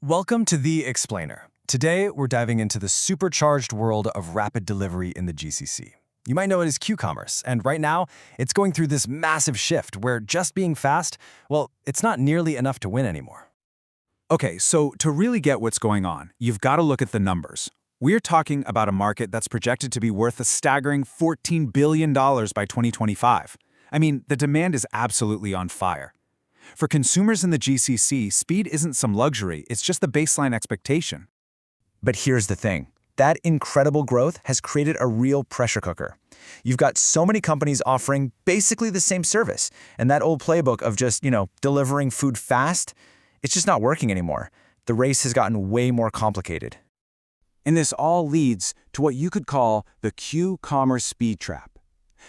Welcome to The Explainer. Today, we're diving into the supercharged world of rapid delivery in the GCC. You might know it as Q-commerce, and right now, it's going through this massive shift where just being fast, well, it's not nearly enough to win anymore. Okay, so to really get what's going on, you've got to look at the numbers. We're talking about a market that's projected to be worth a staggering $14 billion by 2025. I mean, the demand is absolutely on fire. For consumers in the GCC, speed isn't some luxury, it's just the baseline expectation. But here's the thing. That incredible growth has created a real pressure cooker. You've got so many companies offering basically the same service, and that old playbook of just, delivering food fast, it's just not working anymore. The race has gotten way more complicated. And this all leads to what you could call the Q-commerce speed trap.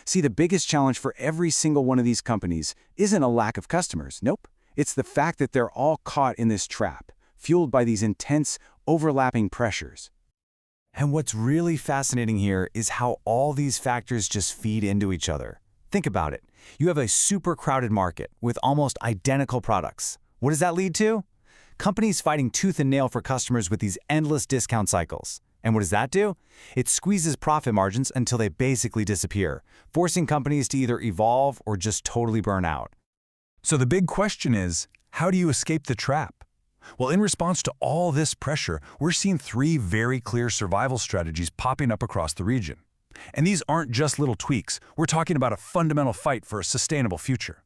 See, the biggest challenge for every single one of these companies isn't a lack of customers. Nope. It's the fact that they're all caught in this trap, fueled by these intense, overlapping pressures. And what's really fascinating here is how all these factors just feed into each other. Think about it. You have a super crowded market with almost identical products. What does that lead to? Companies fighting tooth and nail for customers with these endless discount cycles. And what does that do? It squeezes profit margins until they basically disappear, forcing companies to either evolve or just totally burn out. So the big question is, how do you escape the trap? Well, in response to all this pressure, we're seeing three very clear survival strategies popping up across the region. And these aren't just little tweaks. We're talking about a fundamental fight for a sustainable future.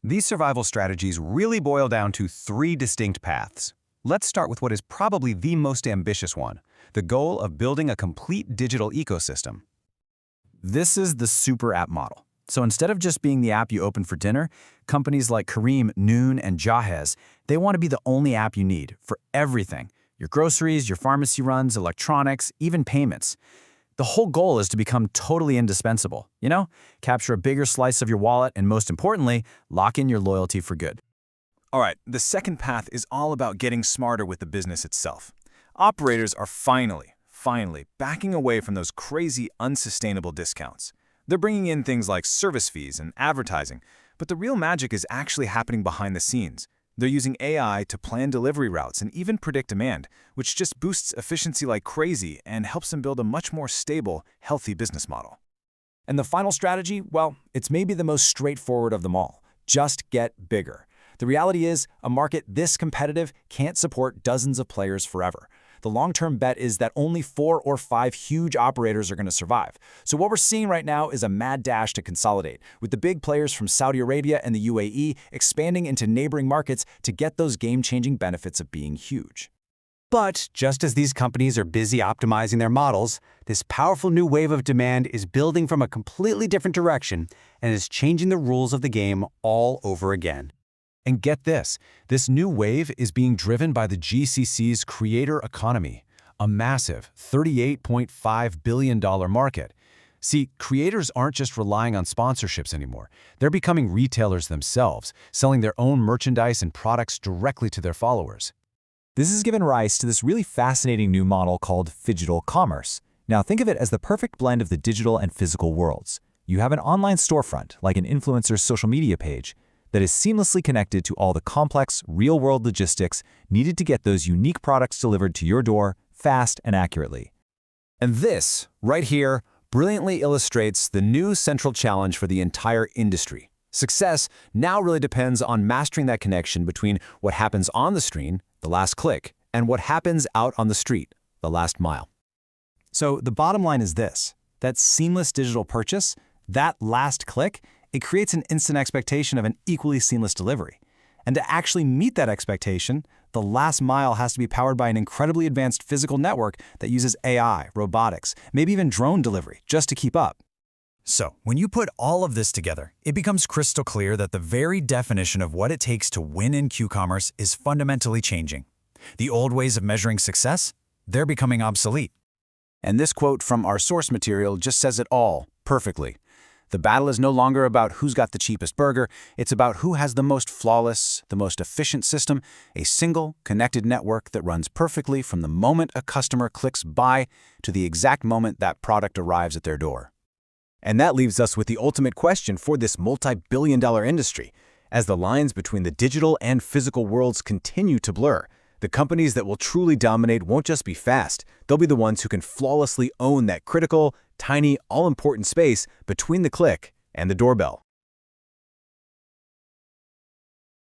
These survival strategies really boil down to three distinct paths. Let's start with what is probably the most ambitious one, the goal of building a complete digital ecosystem. This is the super app model. So instead of just being the app you open for dinner, companies like Careem, Noon, and Jahez, they want to be the only app you need for everything. Your groceries, your pharmacy runs, electronics, even payments. The whole goal is to become totally indispensable. Capture a bigger slice of your wallet and, most importantly, lock in your loyalty for good. All right, the second path is all about getting smarter with the business itself. Operators are finally backing away from those crazy, unsustainable discounts. They're bringing in things like service fees and advertising, but the real magic is actually happening behind the scenes. They're using AI to plan delivery routes and even predict demand, which just boosts efficiency like crazy and helps them build a much more stable, healthy business model. And the final strategy, well, it's maybe the most straightforward of them all. Just get bigger. The reality is, a market this competitive can't support dozens of players forever. The long-term bet is that only 4 or 5 huge operators are going to survive. So what we're seeing right now is a mad dash to consolidate, with the big players from Saudi Arabia and the UAE expanding into neighboring markets to get those game-changing benefits of being huge. But just as these companies are busy optimizing their models, this powerful new wave of demand is building from a completely different direction and is changing the rules of the game all over again. And get this new wave is being driven by the GCC's creator economy, a massive $38.5 billion market. See, creators aren't just relying on sponsorships anymore. They're becoming retailers themselves, selling their own merchandise and products directly to their followers. This has given rise to this really fascinating new model called Phygital Commerce. Now think of it as the perfect blend of the digital and physical worlds. You have an online storefront, like an influencer's social media page, that is seamlessly connected to all the complex, real-world logistics needed to get those unique products delivered to your door fast and accurately. And this, right here, brilliantly illustrates the new central challenge for the entire industry. Success now really depends on mastering that connection between what happens on the screen, the last click, and what happens out on the street, the last mile. So the bottom line is this: that seamless digital purchase, that last click, it creates an instant expectation of an equally seamless delivery. And to actually meet that expectation, the last mile has to be powered by an incredibly advanced physical network that uses AI, robotics, maybe even drone delivery, just to keep up. So, when you put all of this together, it becomes crystal clear that the very definition of what it takes to win in Q-commerce is fundamentally changing. The old ways of measuring success, they're becoming obsolete. And this quote from our source material just says it all perfectly. The battle is no longer about who's got the cheapest burger, it's about who has the most flawless, the most efficient system, a single, connected network that runs perfectly from the moment a customer clicks buy to the exact moment that product arrives at their door. And that leaves us with the ultimate question for this multi-billion-dollar industry. As the lines between the digital and physical worlds continue to blur, the The companies that will truly dominate won't just be fast. They'll be the ones who can flawlessly own that critical, tiny, all-important space between the click and the doorbell.